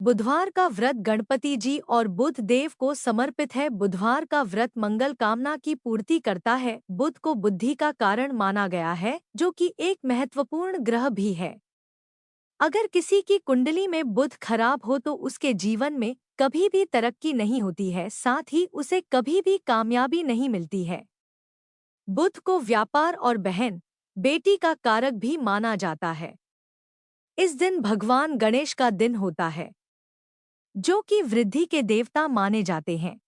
बुधवार का व्रत गणपति जी और बुध देव को समर्पित है। बुधवार का व्रत मंगल कामना की पूर्ति करता है। बुध को बुद्धि का कारण माना गया है, जो कि एक महत्वपूर्ण ग्रह भी है। अगर किसी की कुंडली में बुध खराब हो तो उसके जीवन में कभी भी तरक्की नहीं होती है, साथ ही उसे कभी भी कामयाबी नहीं मिलती है। बुध को व्यापार और बहन बेटी का कारक भी माना जाता है। इस दिन भगवान गणेश का दिन होता है, जो कि वृद्धि के देवता माने जाते हैं,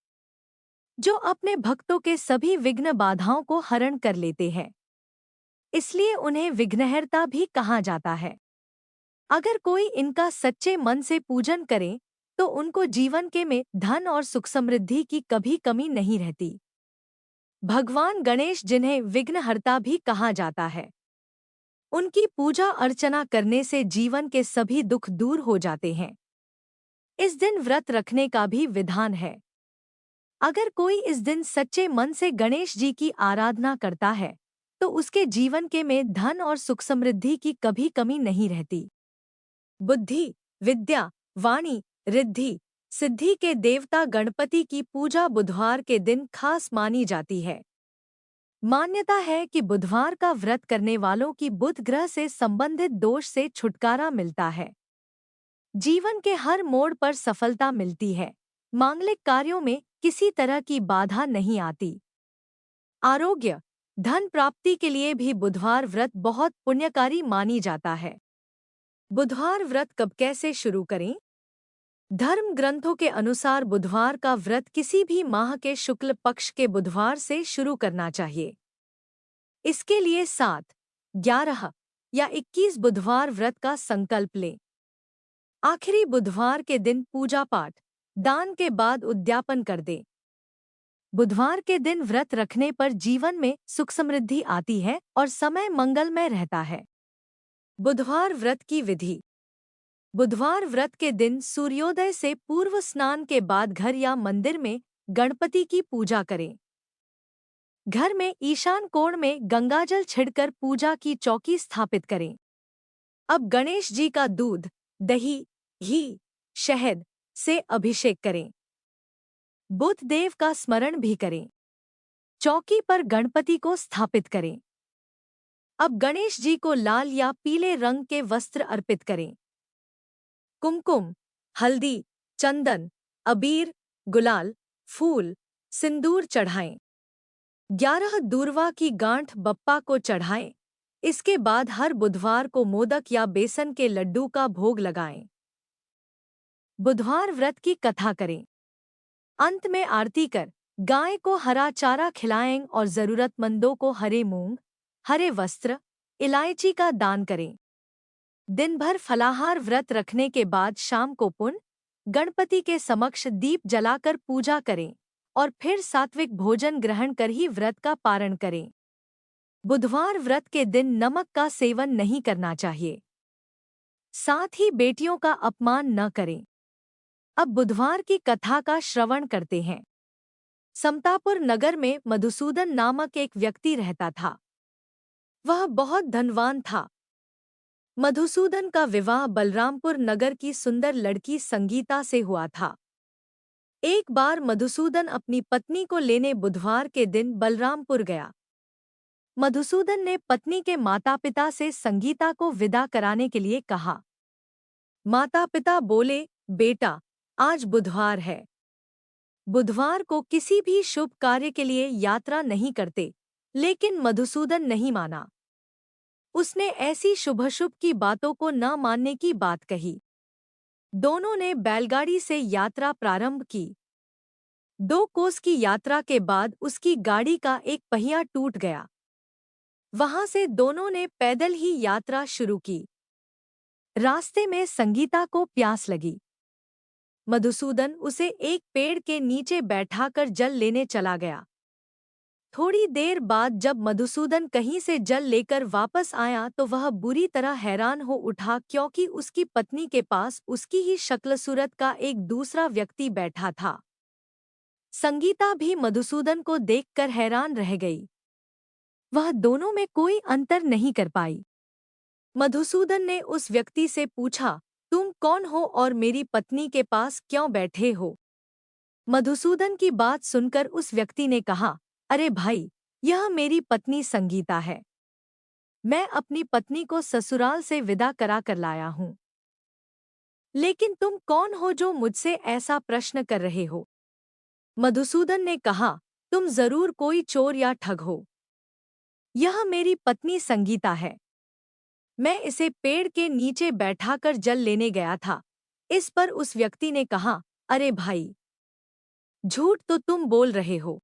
जो अपने भक्तों के सभी विघ्न बाधाओं को हरण कर लेते हैं। इसलिए उन्हें विघ्नहर्ता भी कहा जाता है। अगर कोई इनका सच्चे मन से पूजन करे तो उनको जीवन के में धन और सुख समृद्धि की कभी कमी नहीं रहती। भगवान गणेश, जिन्हें विघ्नहर्ता भी कहा जाता है, उनकी पूजा अर्चना करने से जीवन के सभी दुख दूर हो जाते हैं। इस दिन व्रत रखने का भी विधान है। अगर कोई इस दिन सच्चे मन से गणेश जी की आराधना करता है तो उसके जीवन के में धन और सुख समृद्धि की कभी कमी नहीं रहती। बुद्धि, विद्या, वाणी, रिद्धि, सिद्धि के देवता गणपति की पूजा बुधवार के दिन खास मानी जाती है। मान्यता है कि बुधवार का व्रत करने वालों की बुध ग्रह से संबंधित दोष से छुटकारा मिलता है। जीवन के हर मोड़ पर सफलता मिलती है। मांगलिक कार्यों में किसी तरह की बाधा नहीं आती। आरोग्य, धन प्राप्ति के लिए भी बुधवार व्रत बहुत पुण्यकारी मानी जाता है। बुधवार व्रत कब कैसे शुरू करें? धर्म ग्रंथों के अनुसार बुधवार का व्रत किसी भी माह के शुक्ल पक्ष के बुधवार से शुरू करना चाहिए। इसके लिए 7, 11 या 21 बुधवार व्रत का संकल्प लें। आखिरी बुधवार के दिन पूजा पाठ, दान के बाद उद्यापन कर दें। बुधवार के दिन व्रत रखने पर जीवन में सुख समृद्धि आती है और समय मंगलमय रहता है। बुधवार व्रत की विधि। बुधवार व्रत के दिन सूर्योदय से पूर्व स्नान के बाद घर या मंदिर में गणपति की पूजा करें। घर में ईशान कोण में गंगाजल छिड़कर पूजा की चौकी स्थापित करें। अब गणेश जी का दूध, दही, घी, शहद से अभिषेक करें। बुध देव का स्मरण भी करें। चौकी पर गणपति को स्थापित करें। अब गणेश जी को लाल या पीले रंग के वस्त्र अर्पित करें। कुमकुम, हल्दी, चंदन, अबीर, गुलाल, फूल, सिंदूर चढ़ाएं। 11 दूर्वा की गांठ बप्पा को चढ़ाएं। इसके बाद हर बुधवार को मोदक या बेसन के लड्डू का भोग लगाएं। बुधवार व्रत की कथा करें। अंत में आरती कर गाय को हरा चारा खिलाएं और जरूरतमंदों को हरे मूंग, हरे वस्त्र, इलायची का दान करें। दिन भर फलाहार व्रत रखने के बाद शाम को पुण्य गणपति के समक्ष दीप जलाकर पूजा करें और फिर सात्विक भोजन ग्रहण कर ही व्रत का पारण करें। बुधवार व्रत के दिन नमक का सेवन नहीं करना चाहिए। साथ ही बेटियों का अपमान न करें। अब बुधवार की कथा का श्रवण करते हैं। समतापुर नगर में मधुसूदन नामक एक व्यक्ति रहता था। वह बहुत धनवान था। मधुसूदन का विवाह बलरामपुर नगर की सुंदर लड़की संगीता से हुआ था। एक बार मधुसूदन अपनी पत्नी को लेने बुधवार के दिन बलरामपुर गया। मधुसूदन ने पत्नी के माता-पिता से संगीता को विदा कराने के लिए कहा। माता-पिता बोले, बेटा, आज बुधवार है। बुधवार को किसी भी शुभ कार्य के लिए यात्रा नहीं करते, लेकिन मधुसूदन नहीं माना। उसने ऐसी शुभ-अशुभ की बातों को न मानने की बात कही। दोनों ने बैलगाड़ी से यात्रा प्रारंभ की। 2 कोस की यात्रा के बाद उसकी गाड़ी का एक पहिया टूट गया। वहां से दोनों ने पैदल ही यात्रा शुरू की। रास्ते में संगीता को प्यास लगी। मधुसूदन उसे एक पेड़ के नीचे बैठाकर जल लेने चला गया। थोड़ी देर बाद जब मधुसूदन कहीं से जल लेकर वापस आया तो वह बुरी तरह हैरान हो उठा, क्योंकि उसकी पत्नी के पास उसकी ही शक्ल सूरत का एक दूसरा व्यक्ति बैठा था। संगीता भी मधुसूदन को देखकर हैरान रह गई। वह दोनों में कोई अंतर नहीं कर पाई। मधुसूदन ने उस व्यक्ति से पूछा, तुम कौन हो और मेरी पत्नी के पास क्यों बैठे हो? मधुसूदन की बात सुनकर उस व्यक्ति ने कहा, अरे भाई, यह मेरी पत्नी संगीता है। मैं अपनी पत्नी को ससुराल से विदा करा कर लाया हूँ। लेकिन तुम कौन हो जो मुझसे ऐसा प्रश्न कर रहे हो? मधुसूदन ने कहा, तुम जरूर कोई चोर या ठग हो। यह मेरी पत्नी संगीता है। मैं इसे पेड़ के नीचे बैठाकर जल लेने गया था। इस पर उस व्यक्ति ने कहा, अरे भाई, झूठ तो तुम बोल रहे हो।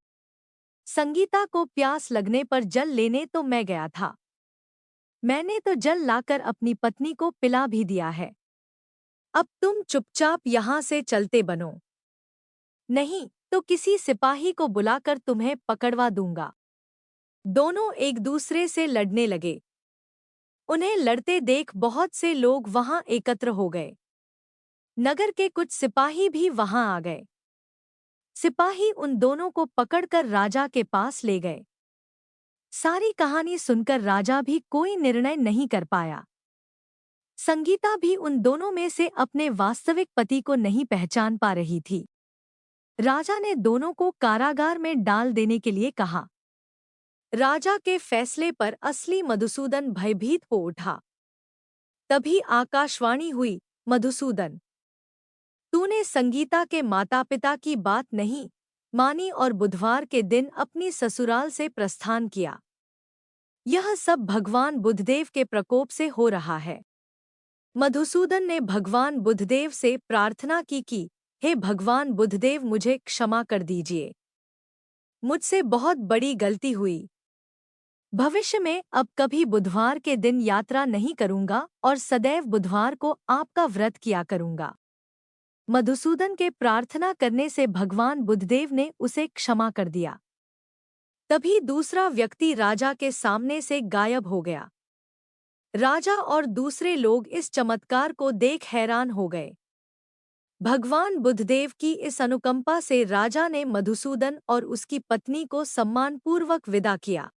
संगीता को प्यास लगने पर जल लेने तो मैं गया था। मैंने तो जल लाकर अपनी पत्नी को पिला भी दिया है। अब तुम चुपचाप यहाँ से चलते बनो, नहीं तो किसी सिपाही को बुलाकर तुम्हें पकड़वा दूंगा। दोनों एक दूसरे से लड़ने लगे। उन्हें लड़ते देख बहुत से लोग वहां एकत्र हो गए। नगर के कुछ सिपाही भी वहां आ गए। सिपाही उन दोनों को पकड़कर राजा के पास ले गए। सारी कहानी सुनकर राजा भी कोई निर्णय नहीं कर पाया। संगीता भी उन दोनों में से अपने वास्तविक पति को नहीं पहचान पा रही थी। राजा ने दोनों को कारागार में डाल देने के लिए कहा। राजा के फैसले पर असली मधुसूदन भयभीत हो उठा। तभी आकाशवाणी हुई, मधुसूदन, तूने संगीता के माता पिता की बात नहीं मानी और बुधवार के दिन अपनी ससुराल से प्रस्थान किया। यह सब भगवान बुद्धदेव के प्रकोप से हो रहा है। मधुसूदन ने भगवान बुद्धदेव से प्रार्थना की कि हे भगवान बुद्धदेव, मुझे क्षमा कर दीजिए। मुझसे बहुत बड़ी गलती हुई। भविष्य में अब कभी बुधवार के दिन यात्रा नहीं करूंगा और सदैव बुधवार को आपका व्रत किया करूंगा। मधुसूदन के प्रार्थना करने से भगवान बुद्धदेव ने उसे क्षमा कर दिया। तभी दूसरा व्यक्ति राजा के सामने से गायब हो गया। राजा और दूसरे लोग इस चमत्कार को देख हैरान हो गए। भगवान बुद्धदेव की इस अनुकंपा से राजा ने मधुसूदन और उसकी पत्नी को सम्मानपूर्वक विदा किया।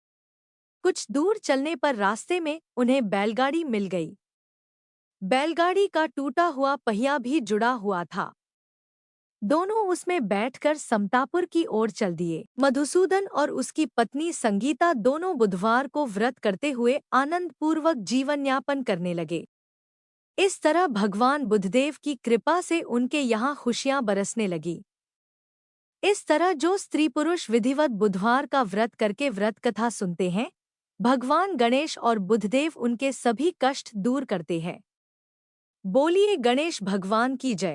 कुछ दूर चलने पर रास्ते में उन्हें बैलगाड़ी मिल गई। बैलगाड़ी का टूटा हुआ पहिया भी जुड़ा हुआ था। दोनों उसमें बैठकर समतापुर की ओर चल दिए। मधुसूदन और उसकी पत्नी संगीता दोनों बुधवार को व्रत करते हुए आनंदपूर्वक जीवन यापन करने लगे। इस तरह भगवान बुद्धदेव की कृपा से उनके यहाँ खुशियां बरसने लगी। इस तरह जो स्त्री पुरुष विधिवत बुधवार का व्रत करके व्रत कथा सुनते हैं, भगवान गणेश और बुद्धदेव उनके सभी कष्ट दूर करते हैं। बोलिए गणेश भगवान की जय।